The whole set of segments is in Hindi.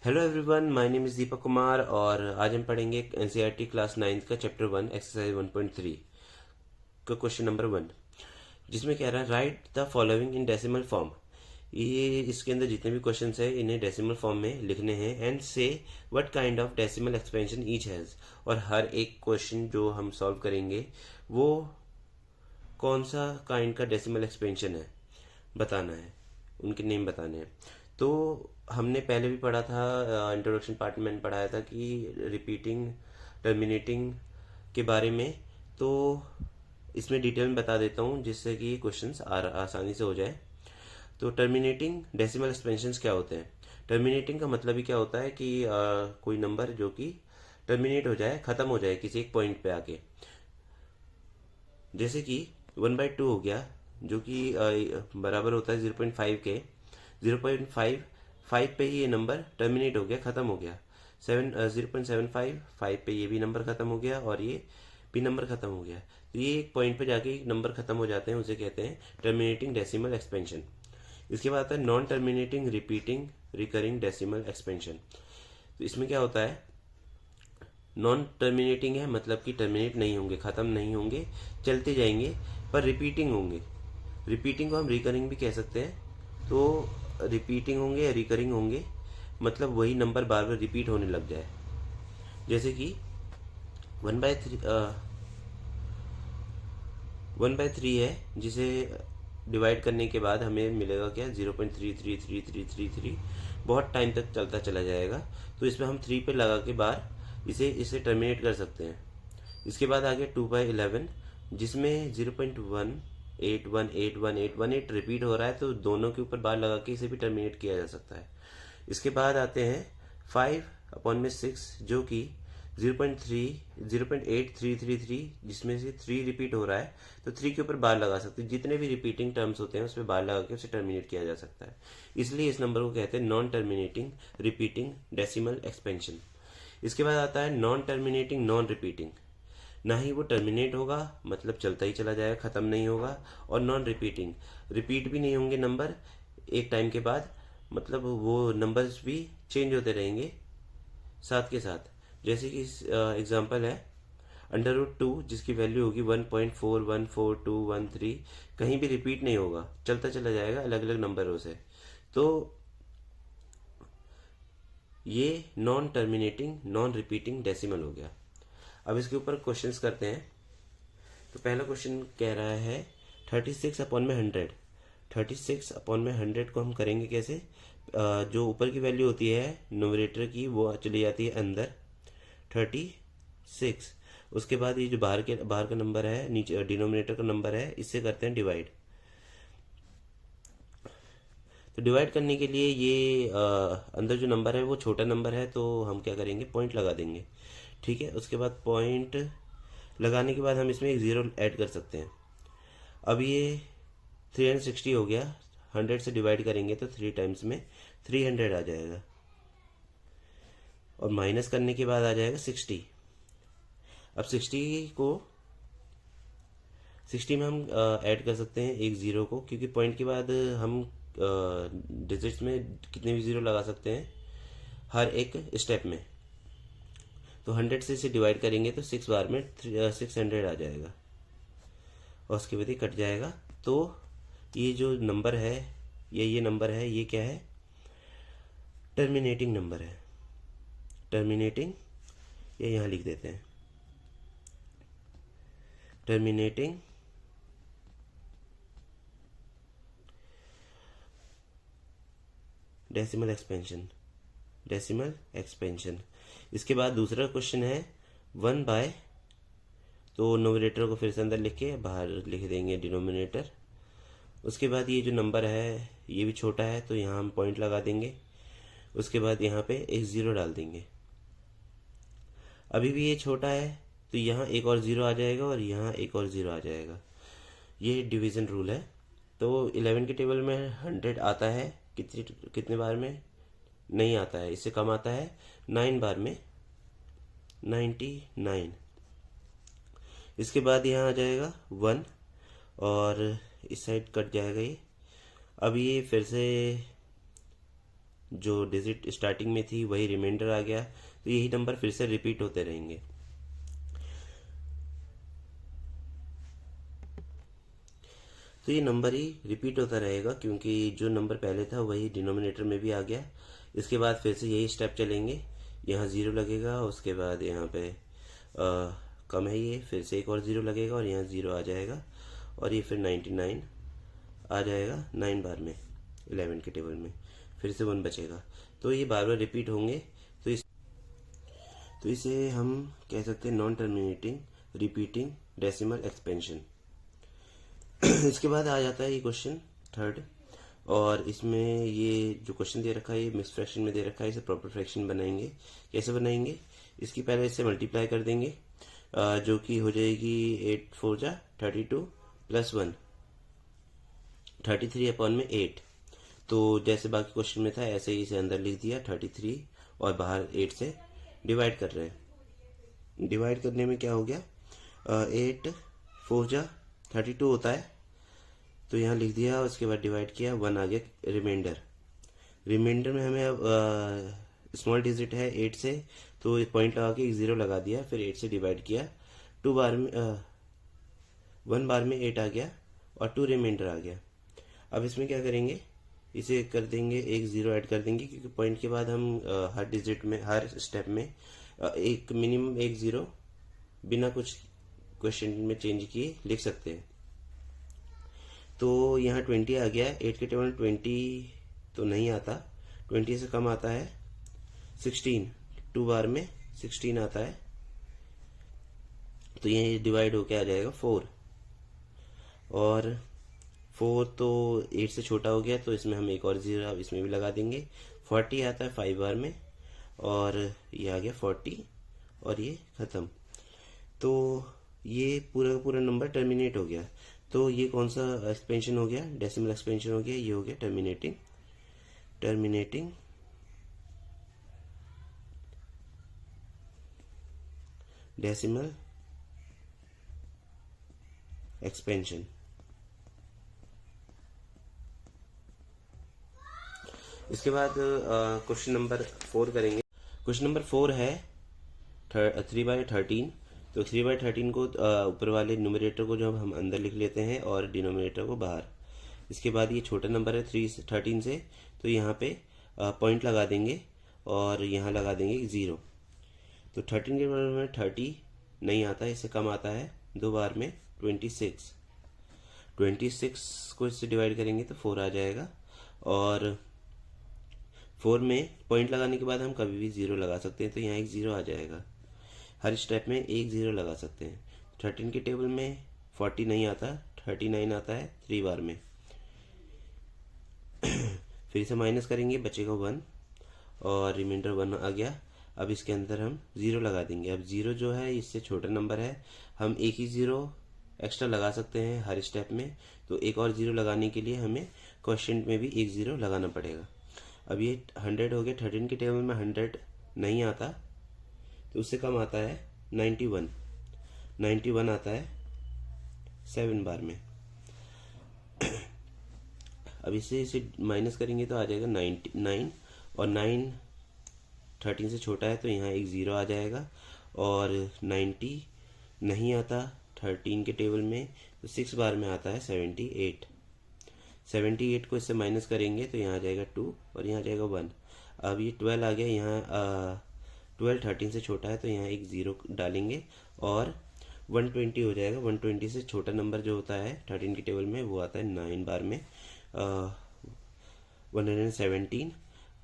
Hello everyone, my name is Deepak Kumar और आज हम पढ़ेंगे एनसीईआरटी क्लास 9 का चैप्टर 1 एक्सरसाइज 1.3 का क्वेश्चन नंबर 1, जिसमें कह रहा है right the following in decimal form. ये इसके अंदर जितने भी क्वेश्चंस हैं इन्हें डेसिमल फॉर्म में लिखने हैं एंड से what kind of decimal expansion each has. और हर एक क्वेश्चन जो हम सॉल्व करेंगे वो कौन सा काइंड का डेसिमल एक्सपेंशन है बताना है, उनके नेम बताने हैं। तो हमने पहले भी पढ़ा था, इंट्रोडक्शन पार्ट में मैंने पढ़ाया था कि रिपीटिंग टर्मिनेटिंग के बारे में। तो इसमें डिटेल में बता देता हूँ जिससे कि क्वेश्चंस आसानी से हो जाए। तो टर्मिनेटिंग डेसिमल एक्सपेंशंस क्या होते हैं? टर्मिनेटिंग का मतलब ही क्या होता है कि कोई नंबर जो कि टर्मिनेट हो जाए, ख़त्म हो जाए किसी एक पॉइंट पे आके। जैसे कि 1/2 हो गया, जो कि बराबर होता है 0.5 के। 0.5 पे ही ये नंबर टर्मिनेट हो गया, ख़त्म हो गया। 0.75 पे ये भी नंबर ख़त्म हो गया और ये भी नंबर ख़त्म हो गया। तो ये एक पॉइंट पे जाके नंबर ख़त्म हो जाते हैं, उसे कहते हैं टर्मिनेटिंग डेसिमल एक्सपेंशन। इसके बाद आता है non terminating repeating recurring decimal expansion. तो इसमें क्या होता है, नॉन टर्मिनेटिंग है मतलब कि टर्मिनेट नहीं होंगे, ख़त्म नहीं होंगे, चलते जाएंगे, पर रिपीटिंग होंगे। रिपीटिंग को हम रिकरिंग भी कह सकते हैं। तो रिपीटिंग होंगे या रिकरिंग होंगे मतलब वही नंबर बार बार रिपीट होने लग जाए। जैसे कि 1/3 1/3 है, जिसे डिवाइड करने के बाद हमें मिलेगा क्या, 0.333333। बहुत टाइम तक चलता चला जाएगा। तो इसमें हम 3 पे लगा के बार इसे इसे टर्मिनेट कर सकते हैं। इसके बाद आ गया 2/11, जिसमें 0.1818118 रिपीट हो रहा है, तो दोनों के ऊपर बार लगा के इसे भी टर्मिनेट किया जा सकता है। इसके बाद आते हैं 5/6, जो कि 0.8333, जिसमें से 3 रिपीट हो रहा है, तो 3 के ऊपर बार लगा सकते हैं। जितने भी रिपीटिंग टर्म्स होते हैं उस पर बार लगा के उसे टर्मिनेट किया जा सकता है। इसलिए इस नंबर को कहते हैं non terminating repeating decimal expansion. इसके बाद आता है नॉन टर्मिनेटिंग नॉन रिपीटिंग। ना ही वो टर्मिनेट होगा मतलब चलता ही चला जाएगा, ख़त्म नहीं होगा, और नॉन रिपीटिंग, रिपीट भी नहीं होंगे नंबर एक टाइम के बाद, मतलब वो नंबर्स भी चेंज होते रहेंगे साथ के साथ। जैसे कि एग्जांपल है √2, जिसकी वैल्यू होगी 1.414213, कहीं भी रिपीट नहीं होगा, चलता चला जाएगा अलग अलग नंबरों से। तो ये non terminating non repeating decimal हो गया। अब इसके ऊपर क्वेश्चंस करते हैं। तो पहला क्वेश्चन कह रहा है 36/100। 36/100 को हम करेंगे कैसे? जो ऊपर की वैल्यू होती है न्यूमरेटर की वो चली जाती है अंदर 36। उसके बाद ये जो बाहर का नंबर है, नीचे डिनोमिनेटर का नंबर है, इससे करते हैं डिवाइड। तो डिवाइड करने के लिए ये अंदर जो नंबर है वो छोटा नंबर है, तो हम क्या करेंगे, पॉइंट लगा देंगे। ठीक है, उसके बाद पॉइंट लगाने के बाद हम इसमें एक ज़ीरो ऐड कर सकते हैं। अब ये 360 हो गया, 100 से डिवाइड करेंगे तो 3 टाइम्स में 300 आ जाएगा, और माइनस करने के बाद आ जाएगा 60। अब 60 में हम ऐड कर सकते हैं एक ज़ीरो को, क्योंकि पॉइंट के बाद हम डिजिट्स में कितने भी ज़ीरो लगा सकते हैं हर एक स्टेप में। तो 100 से इसे डिवाइड करेंगे तो 6 बार में 600 आ जाएगा, और उसके बाद ये कट जाएगा। तो ये जो नंबर है, ये नंबर है, ये क्या है, टर्मिनेटिंग नंबर है। टर्मिनेटिंग, ये यहाँ लिख देते हैं, terminating decimal expansion, decimal expansion. इसके बाद दूसरा क्वेश्चन है 1/, तो नोमिनेटर को फिर से अंदर लिख के बाहर लिख देंगे डिनोमिनेटर। उसके बाद ये जो नंबर है ये भी छोटा है, तो यहाँ हम पॉइंट लगा देंगे। उसके बाद यहाँ पे एक ज़ीरो डाल देंगे। अभी भी ये छोटा है, तो यहाँ एक और ज़ीरो आ जाएगा और यहाँ एक और ज़ीरो आ जाएगा। ये डिवीज़न रूल है। तो 11 के टेबल में 100 आता है, कितने बार में? नहीं आता है, इससे कम आता है 9 बार में, 99। इसके बाद यहाँ आ जाएगा 1, और इस साइड कट जाएगा ये। अब ये फिर से जो डिजिट स्टार्टिंग में थी वही रिमाइंडर आ गया, तो यही नंबर फिर से रिपीट होते रहेंगे। तो ये नंबर ही रिपीट होता रहेगा क्योंकि जो नंबर पहले था वही डिनोमिनेटर में भी आ गया। इसके बाद फिर से यही स्टेप चलेंगे, यहाँ ज़ीरो लगेगा, उसके बाद यहाँ पे कम है ये, फिर से एक और ज़ीरो लगेगा और यहाँ ज़ीरो आ जाएगा, और ये फिर 99 आ जाएगा 9 बार में 11 के टेबल में, फिर से 1 बचेगा। तो ये बार बार रिपीट होंगे। तो इसे हम कह सकते हैं non terminating repeating decimal expansion. इसके बाद आ जाता है ये क्वेश्चन थर्ड, और इसमें ये जो क्वेश्चन दे रखा है ये मिक्स फ्रैक्शन में दे रखा है, इसे प्रॉपर फ्रैक्शन बनाएंगे। कैसे बनाएंगे? इसकी पहले इससे मल्टीप्लाई कर देंगे, जो कि हो जाएगी 8 4 जा 32 प्लस 1 33 अपॉन में 8। तो जैसे बाकी क्वेश्चन में था ऐसे ही इसे अंदर लिख दिया 33 और बाहर 8 से डिवाइड कर रहे हैं। डिवाइड करने में क्या हो गया, 8 4 जा 32 होता है, तो यहाँ लिख दिया, उसके बाद डिवाइड किया, 1 आ गया रिमाइंडर। रिमाइंडर में हमें अब स्मॉल डिजिट है 8 से, तो पॉइंट लगा के एक ज़ीरो लगा दिया, फिर 8 से डिवाइड किया, 2 बार में 1 बार में 8 आ गया और 2 रिमाइंडर आ गया। अब इसमें क्या करेंगे, इसे कर देंगे, एक ज़ीरो ऐड कर देंगे क्योंकि पॉइंट के बाद हम हर डिजिट में हर स्टेप में एक मिनिमम एक ज़ीरो बिना कुछ क्वेश्चन में चेंज किए लिख सकते हैं। तो यहाँ 20 आ गया, 8 के टेबल 20 तो नहीं आता, 20 से कम आता है 16, 2 बार में 16 आता है, तो ये डिवाइड होके आ जाएगा 4, और 4 तो 8 से छोटा हो गया, तो इसमें हम एक और ज़ीरो अब इसमें भी लगा देंगे। 40 आता है 5 बार में, और ये आ गया 40, और ये ख़त्म। तो ये पूरा का पूरा नंबर टर्मिनेट हो गया। तो ये कौन सा एक्सपेंशन हो गया, डेसिमल एक्सपेंशन हो गया, ये हो गया टर्मिनेटिंग डेसिमल एक्सपेंशन। इसके बाद क्वेश्चन नंबर 4 करेंगे। क्वेश्चन नंबर 4 है 3/13। तो 3/13 को ऊपर वाले न्यूमरेटर को जो हम अंदर लिख लेते हैं और डिनोमिनेटर को बाहर। इसके बाद ये छोटा नंबर है 13 से, तो यहाँ पे पॉइंट लगा देंगे और यहाँ लगा देंगे 0। तो 13 के बराबर में 30 नहीं आता है, इससे कम आता है, 2 बार में 26 को इससे डिवाइड करेंगे तो 4 आ जाएगा, और 4 में पॉइंट लगाने के बाद हम कभी भी 0 लगा सकते हैं, तो यहाँ एक 0 आ जाएगा। हर स्टेप में एक 0 लगा सकते हैं। 13 के टेबल में 40 नहीं आता, 39 आता है 3 बार में। फिर इसे माइनस करेंगे, बचेगा 1 और रिमाइंडर 1 आ गया। अब इसके अंदर हम 0 लगा देंगे। अब 0 जो है इससे छोटा नंबर है, हम एक ही 0 एक्स्ट्रा लगा सकते हैं हर स्टेप में, तो एक और 0 लगाने के लिए हमें क्वेश्चन में भी एक 0 लगाना पड़ेगा। अब ये 100 हो गया, 13 के टेबल में 100 नहीं आता, तो उससे कम आता है 91 आता है 7 बार में। अब इसे माइनस करेंगे तो आ जाएगा 99, और 9 13 से छोटा है, तो यहाँ एक 0 आ जाएगा, और 90 नहीं आता 13 के टेबल में, तो 6 बार में आता है 78 को इससे माइनस करेंगे तो यहाँ आ जाएगा 2 और यहाँ आ जाएगा 1। अब ये 12 आ गया, यहाँ 12 13 से छोटा है, तो यहाँ एक 0 डालेंगे और 120 हो जाएगा। 120 से छोटा नंबर जो होता है 13 के टेबल में वो आता है 9 बार में 117।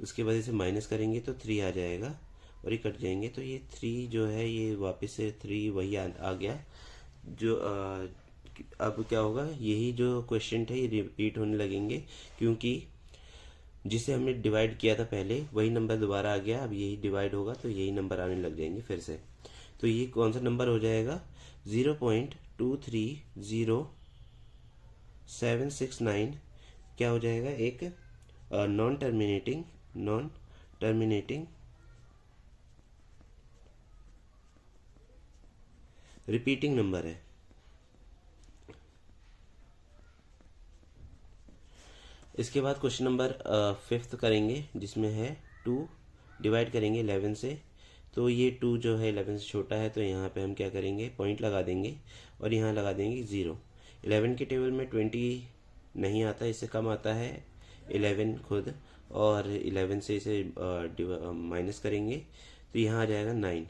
उसके बाद इसे माइनस करेंगे तो 3 आ जाएगा और ये कट जाएंगे, तो ये 3 जो है ये वापस से 3 वही आ गया। जो अब क्या होगा, यही जो क्वेश्चन थे ये रिपीट होने लगेंगे, क्योंकि जिसे हमने डिवाइड किया था पहले वही नंबर दोबारा आ गया। अब यही डिवाइड होगा तो यही नंबर आने लग जाएंगे फिर से। तो ये कौन सा नंबर हो जाएगा, 0.2300769 क्या हो जाएगा, एक नॉन टर्मिनेटिंग रिपीटिंग नंबर है। इसके बाद क्वेश्चन नंबर 5th करेंगे, जिसमें है 2 डिवाइड करेंगे 11 से। तो ये 2 जो है 11 से छोटा है, तो यहाँ पे हम क्या करेंगे, पॉइंट लगा देंगे और यहाँ लगा देंगे 0। 11 के टेबल में 20 नहीं आता, इससे कम आता है 11 खुद, और 11 से इसे माइनस करेंगे तो यहाँ आ जाएगा 9।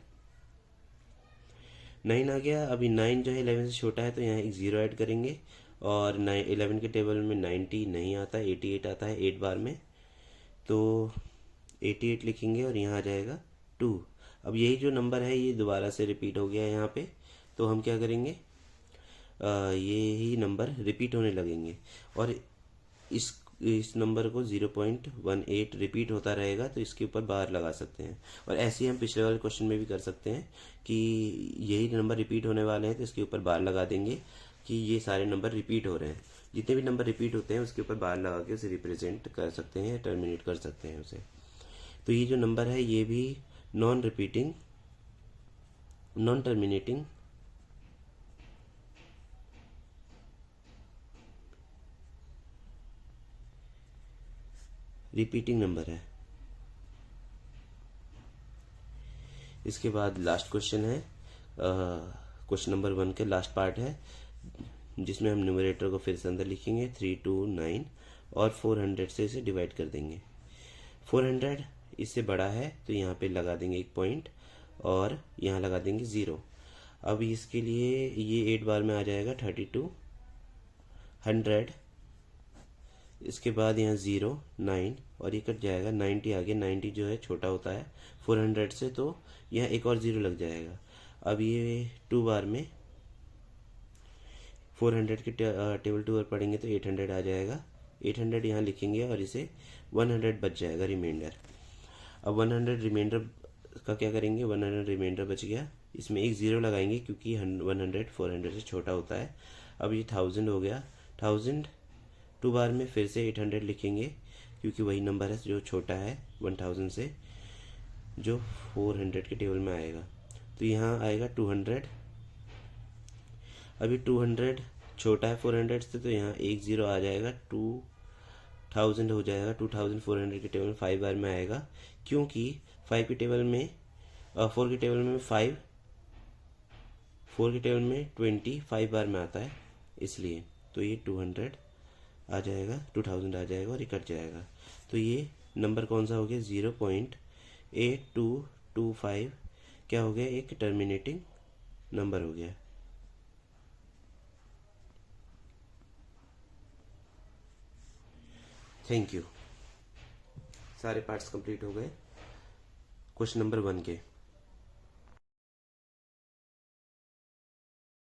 9 आ गया। अभी 9 जो है 11 से छोटा है, तो यहाँ एक 0 ऐड करेंगे, और 11 के टेबल में 90 नहीं आता, 88 आता है 8 बार में, तो 88 लिखेंगे और यहाँ आ जाएगा 2। अब यही जो नंबर है ये दोबारा से रिपीट हो गया है यहाँ पे, तो हम क्या करेंगे, ये ही नंबर रिपीट होने लगेंगे, और इस नंबर को 0.18 रिपीट होता रहेगा, तो इसके ऊपर बार लगा सकते हैं। और ऐसे ही हम पिछले वाले क्वेश्चन में भी कर सकते हैं कि यही नंबर रिपीट होने वाले हैं, तो इसके ऊपर बार लगा देंगे कि ये सारे नंबर रिपीट हो रहे हैं। जितने भी नंबर रिपीट होते हैं उसके ऊपर बार लगा के उसे रिप्रेजेंट कर सकते हैं, टर्मिनेट कर सकते हैं उसे। तो ये जो नंबर है ये भी नॉन टर्मिनेटिंग रिपीटिंग नंबर है। इसके बाद लास्ट क्वेश्चन है, क्वेश्चन नंबर 1 के लास्ट पार्ट है, जिसमें हम न्यूमरेटर को फिर से अंदर लिखेंगे 329 और 400 से इसे डिवाइड कर देंगे। 400 इससे बड़ा है, तो यहाँ पे लगा देंगे एक पॉइंट और यहाँ लगा देंगे 0। अब इसके लिए ये 8 बार में आ जाएगा 32, 100, इसके बाद यहाँ 0, 9 और ये कट जाएगा, 90 आ गया। 90 जो है छोटा होता है 400 से, तो यहाँ एक और 0 लग जाएगा। अब ये 2 बार में 400 के टेबल 2 पर पढ़ेंगे तो 800 आ जाएगा। 800 यहाँ लिखेंगे और इसे 100 बच जाएगा रिमाइंडर। अब 100 रिमाइंडर का क्या करेंगे, 100 रिमाइंडर बच गया, इसमें एक 0 लगाएंगे क्योंकि 100 400 से छोटा होता है। अब ये 1000 हो गया। 1000 2 बार में फिर से 800 लिखेंगे क्योंकि वही नंबर है जो छोटा है 1000 से, जो 400 के टेबल में आएगा। तो यहाँ आएगा 200। अभी 200 छोटा है 400 से, तो यहाँ एक 0 आ जाएगा, 2000 हो जाएगा। 2400 के टेबल में 5 बार में आएगा, क्योंकि 5 के टेबल में 4 के टेबल में 5, 4 के टेबल में 20 5 बार में आता है इसलिए। तो ये 200 आ जाएगा, 2000 आ जाएगा और ये कट जाएगा। तो ये नंबर कौन सा हो गया, 0.8225 क्या हो गया, एक टर्मिनेटिंग नंबर हो गया। Thank you. सारे पार्ट्स कंप्लीट हो गए क्वेश्चन नंबर 1 के।